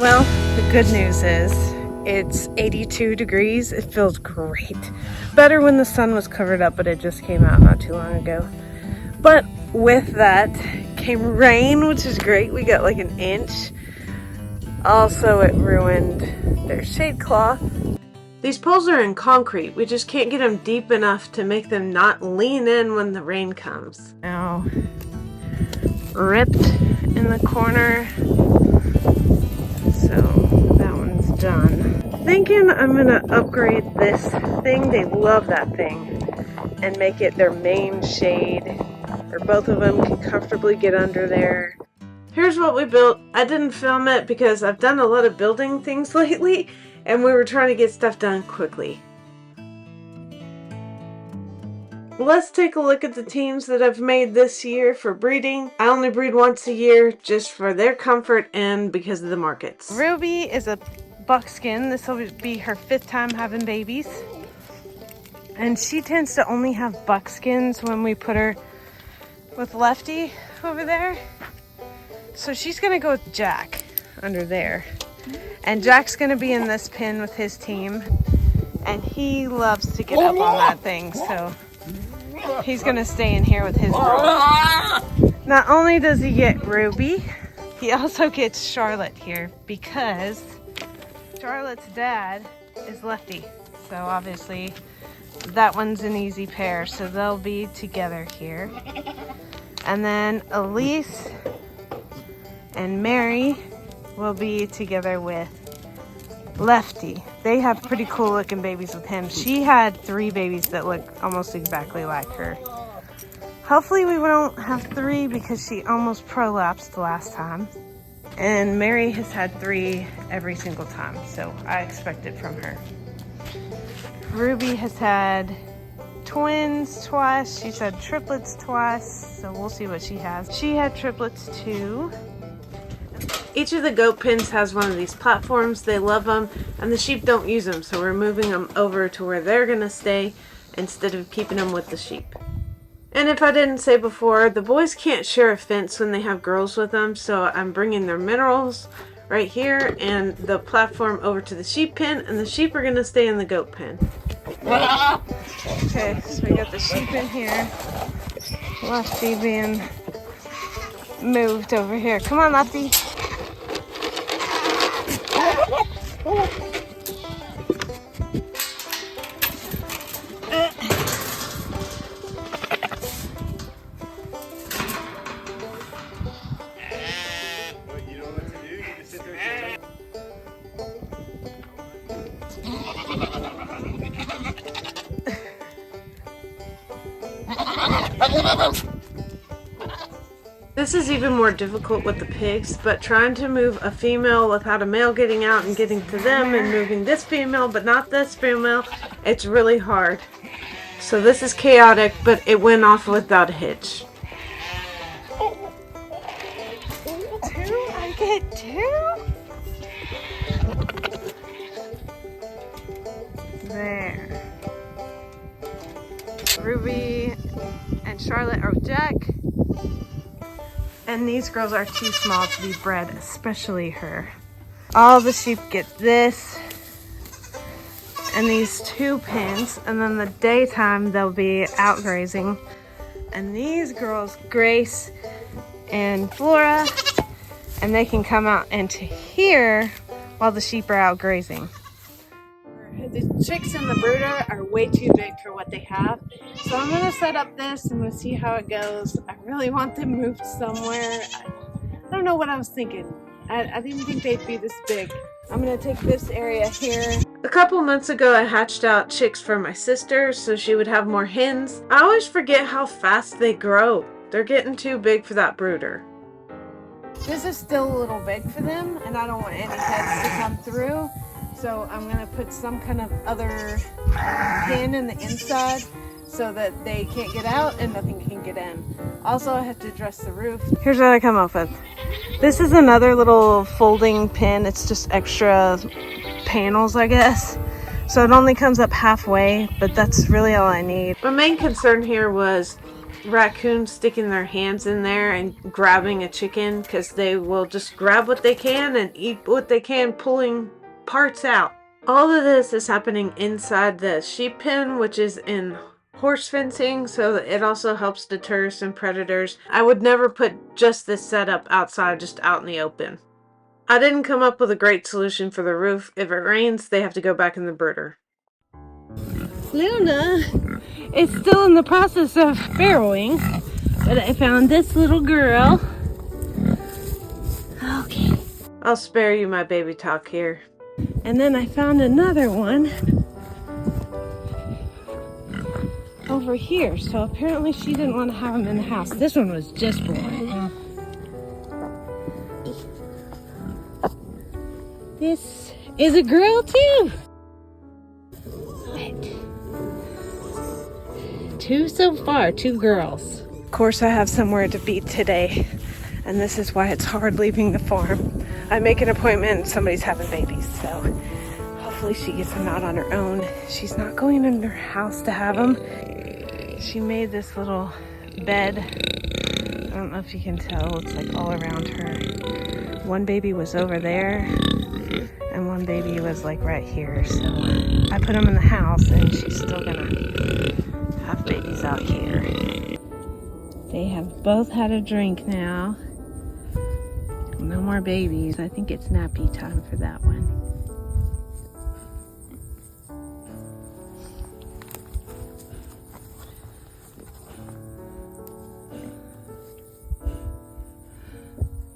Well, the good news is it's 82 degrees. It feels great. Better when the sun was covered up, but it just came out not too long ago. But with that came rain, which is great. We got like an inch. Also, it ruined their shade cloth. These poles are in concrete. We just can't get them deep enough to make them not lean in when the rain comes. Now, ripped in the corner. So that one's done. Thinking I'm gonna upgrade this thing. They love that thing. And make it their main shade, where both of them can comfortably get under there. Here's what we built. I didn't film it because I've done a lot of building things lately, and we were trying to get stuff done quickly. Let's take a look at the teams that I've made this year for breeding. I only breed once a year just for their comfort and because of the markets. Ruby is a buckskin. This will be her 5th time having babies. And she tends to only have buckskins when we put her with Lefty over there. So she's gonna go with Jack under there. And Jack's gonna be in this pen with his team. And he loves to get up on that thing, so he's gonna stay in here with his girl. Not only does he get Ruby, he also gets Charlotte here because Charlotte's dad is Lefty. So obviously that one's an easy pair, so they'll be together here. And then Elise and Mary will be together with Lefty. They have pretty cool looking babies with him. She had 3 babies that look almost exactly like her. Hopefully we won't have 3 because she almost prolapsed last time. And Mary has had 3 every single time, so I expect it from her. Ruby has had twins twice. She's had triplets twice, so we'll see what she has. She had triplets too. Each of the goat pens has one of these platforms. They love them, and the sheep don't use them, so we're moving them over to where they're gonna stay instead of keeping them with the sheep. And if I didn't say before, the boys can't share a fence when they have girls with them, so I'm bringing their minerals right here and the platform over to the sheep pen, and the sheep are gonna stay in the goat pen. Okay, so we got the sheep in here. Lefty being moved over here. Come on, Lefty. This is even more difficult with the pigs, but trying to move a female without a male getting out and getting to them and moving this female but not this female, it's really hard. So this is chaotic, but it went off without a hitch. 2? I get 2? There. Ruby and Charlotte are with Jack. And these girls are too small to be bred, especially her. All the sheep get this and these 2 pens, and then the daytime they'll be out grazing. And these girls, Grace and Flora, and they can come out into here while the sheep are out grazing. The chicks in the brooder are way too big for what they have. So I'm going to set up this. I'm going to see how it goes. I really want them moved somewhere. I don't know what I was thinking. I didn't think they'd be this big. I'm going to take this area here. A couple months ago I hatched out chicks for my sister so she would have more hens. I always forget how fast they grow. They're getting too big for that brooder. This is still a little big for them, and I don't want any heads to come through. So I'm going to put some kind of other pin in the inside so that they can't get out and nothing can get in. Also, I have to dress the roof. Here's what I come up with. This is another little folding pin. It's just extra panels, I guess. So it only comes up halfway, but that's really all I need. My main concern here was raccoons sticking their hands in there and grabbing a chicken, because they will just grab what they can and eat what they can, pulling parts out. All of this is happening inside the sheep pen, which is in horse fencing, so it also helps deter some predators. I would never put just this setup outside, just out in the open. I didn't come up with a great solution for the roof. If it rains, they have to go back in the brooder. Luna is still in the process of farrowing, but I found this little girl. Okay. I'll spare you my baby talk here. And then I found another one over here. So apparently she didn't want to have him in the house. This one was just born. This is a girl too. Two so far, 2 girls. Of course I have somewhere to be today, and this is why it's hard leaving the farm. I make an appointment and somebody's having babies, so hopefully she gets them out on her own. She's not going in her house to have them. She made this little bed. I don't know if you can tell, it's like all around her. One baby was over there, and one baby was like right here, so I put them in the house, and she's still gonna have babies out here. They have both had a drink now. No more babies. I think it's nappy time for that one.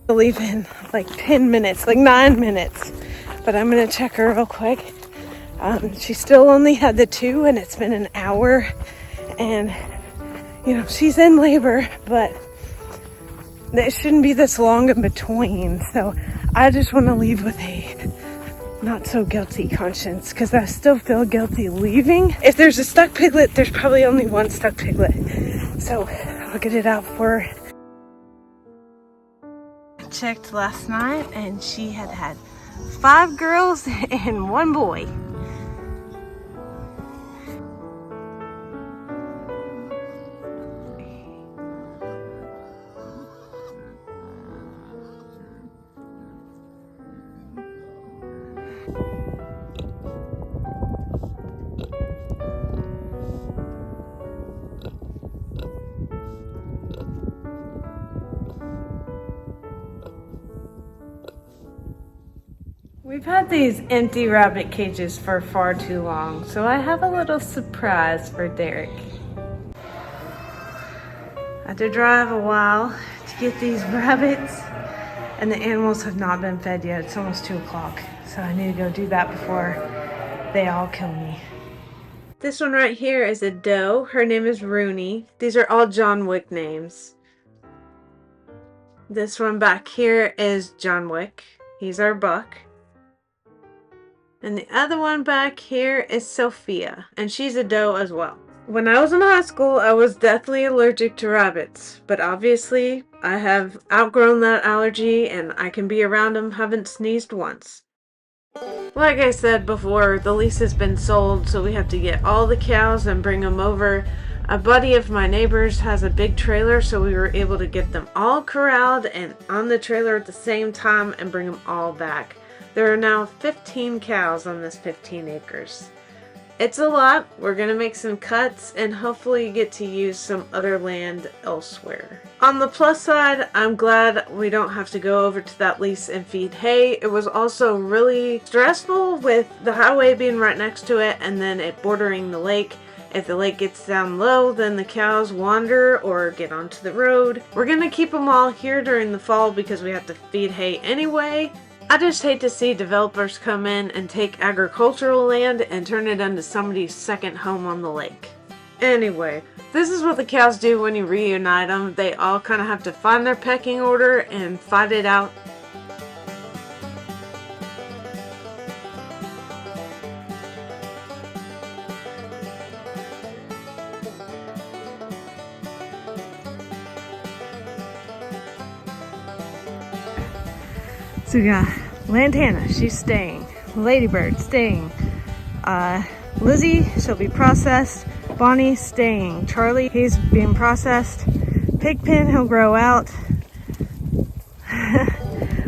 I'll leave in like 10 minutes, like 9 minutes, but I'm gonna check her real quick. She still only had the 2, and it's been an hour, and you know, she's in labor, but it shouldn't be this long in between. So I just want to leave with a not so guilty conscience, because I still feel guilty leaving. If there's a stuck piglet, there's probably only one stuck piglet, so I'll get it out for her. I checked last night, and she had had 5 girls and 1 boy. We've had these empty rabbit cages for far too long, so I have a little surprise for Derek. I had to drive a while to get these rabbits, and the animals have not been fed yet. It's almost 2 o'clock, so I need to go do that before they all kill me. This one right here is a doe. Her name is Rooney. These are all John Wick names. This one back here is John Wick. He's our buck. And the other one back here is Sophia, and she's a doe as well. When I was in high school, I was deathly allergic to rabbits, but obviously I have outgrown that allergy and I can be around them, haven't sneezed once. Like I said before, the lease has been sold, so we have to get all the cows and bring them over. A buddy of my neighbor's has a big trailer, so we were able to get them all corralled and on the trailer at the same time and bring them all back. There are now 15 cows on this 15 acres. It's a lot. We're going to make some cuts and hopefully get to use some other land elsewhere. On the plus side, I'm glad we don't have to go over to that lease and feed hay. It was also really stressful with the highway being right next to it and then it bordering the lake. If the lake gets down low, then the cows wander or get onto the road. We're going to keep them all here during the fall because we have to feed hay anyway. I just hate to see developers come in and take agricultural land and turn it into somebody's second home on the lake. Anyway, this is what the cows do when you reunite them. They all kind of have to find their pecking order and fight it out. So we got Lantana, she's staying. Ladybird, staying. Lizzie, she'll be processed. Bonnie's staying. Charlie, he's being processed. Pigpen, he'll grow out.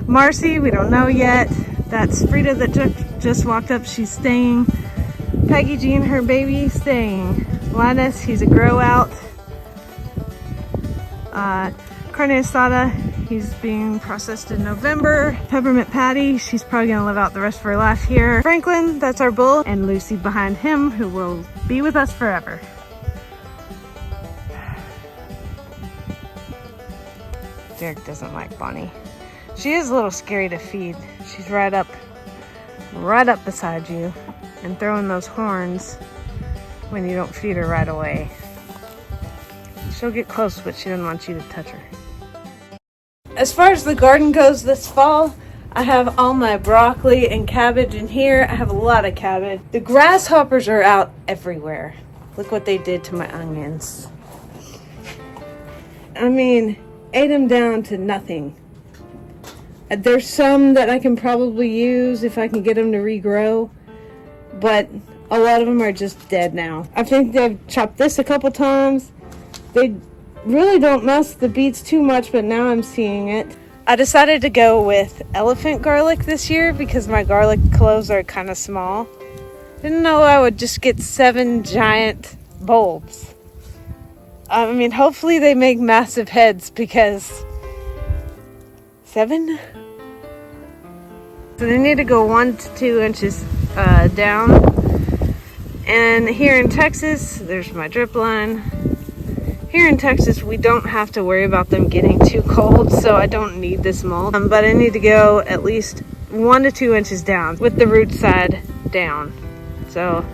Marcy, we don't know yet. That's Frida that just walked up, she's staying. Peggy Jean, her baby, staying. Linus, he's a grow out. Carne Asada, he's being processed in November. Peppermint Patty, she's probably gonna live out the rest of her life here. Franklin, that's our bull. And Lucy behind him, who will be with us forever. Derek doesn't like Bonnie. She is a little scary to feed. She's right up beside you and throwing those horns when you don't feed her right away. She'll get close, but she doesn't want you to touch her. As far as the garden goes this fall, I have all my broccoli and cabbage in here. I have a lot of cabbage. The grasshoppers are out everywhere. Look what they did to my onions. I mean, ate them down to nothing. There's some that I can probably use if I can get them to regrow, but a lot of them are just dead now. I think they've chopped this a couple times. They really don't mess the beets too much, but now I'm seeing it. I decided to go with elephant garlic this year because my garlic cloves are kind of small. Didn't know I would just get 7 giant bulbs. I mean, hopefully they make massive heads because 7? So they need to go 1 to 2 inches down. And here in Texas, there's my drip line. Here in Texas, we don't have to worry about them getting too cold, so I don't need this mulch. But I need to go at least 1 to 2 inches down with the root side down. So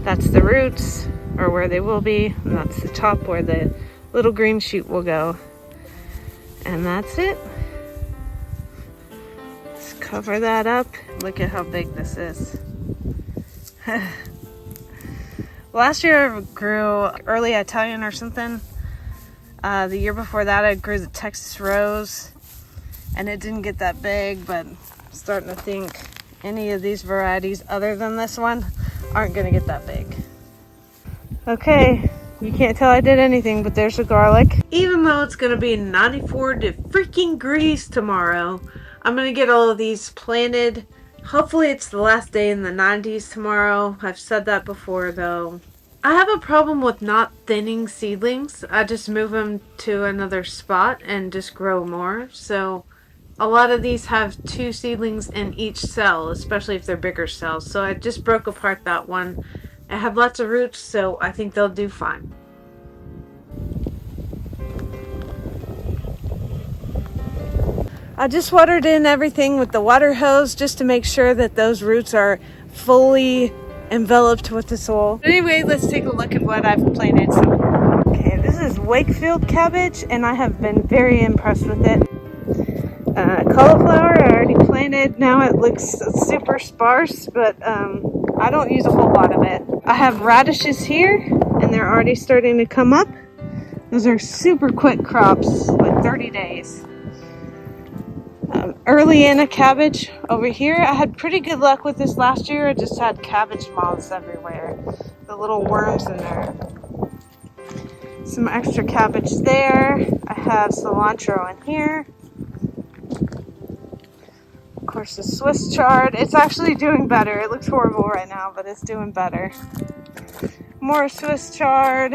that's the roots, or where they will be, and that's the top where the little green shoot will go. And that's it. Just cover that up. Look at how big this is. Last year I grew early Italian or something. The year before that I grew the Texas Rose, and it didn't get that big, but I'm starting to think any of these varieties other than this one aren't gonna get that big. Okay, you can't tell I did anything, but there's the garlic. Even though it's gonna be 94 degrees tomorrow, I'm gonna get all of these planted. Hopefully it's the last day in the 90s tomorrow. I've said that before though. I have a problem with not thinning seedlings. I just move them to another spot and just grow more. So a lot of these have 2 seedlings in each cell, especially if they're bigger cells. So I just broke apart that one. I have lots of roots, so I think they'll do fine. I just watered in everything with the water hose just to make sure that those roots are fully enveloped with the soil. Anyway, let's take a look at what I've planted. Okay, this is Wakefield cabbage, and I have been very impressed with it. Cauliflower I already planted. Now it looks super sparse, but I don't use a whole lot of it. I have radishes here, and they're already starting to come up. Those are super quick crops, like 30 days. Early in a cabbage over here. I had pretty good luck with this last year. I just had cabbage moths everywhere. The little worms in there. Some extra cabbage there. I have cilantro in here. Of course, the Swiss chard. It's actually doing better. It looks horrible right now, but it's doing better. More Swiss chard.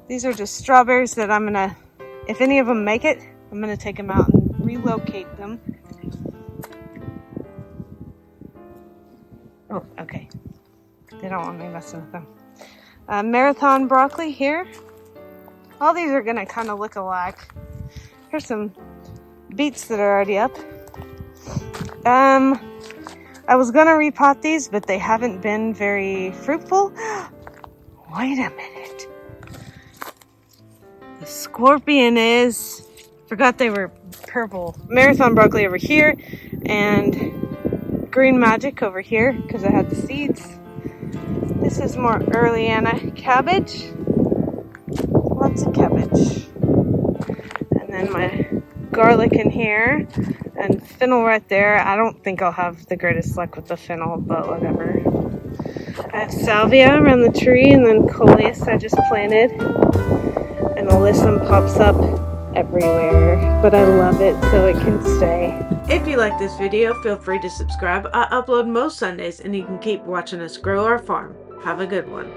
These are just strawberries that I'm gonna, if any of them make it, I'm gonna take them out and relocate them. Oh, okay. They don't want me messing with them. Marathon broccoli here. All these are gonna kind of look alike. Here's some beets that are already up. I was gonna repot these, but they haven't been very fruitful. Wait a minute. The scorpion is, forgot they were purple. Marathon broccoli over here, and green magic over here because I had the seeds. This is more early Anna cabbage. Lots of cabbage. And then my garlic in here, and fennel right there. I don't think I'll have the greatest luck with the fennel, but whatever. I have salvia around the tree, and then coleus I just planted. And alyssum pops up everywhere, but I love it so it can stay. If you like this video, feel free to subscribe. I upload most Sundays, and you can keep watching us grow our farm. Have a good one.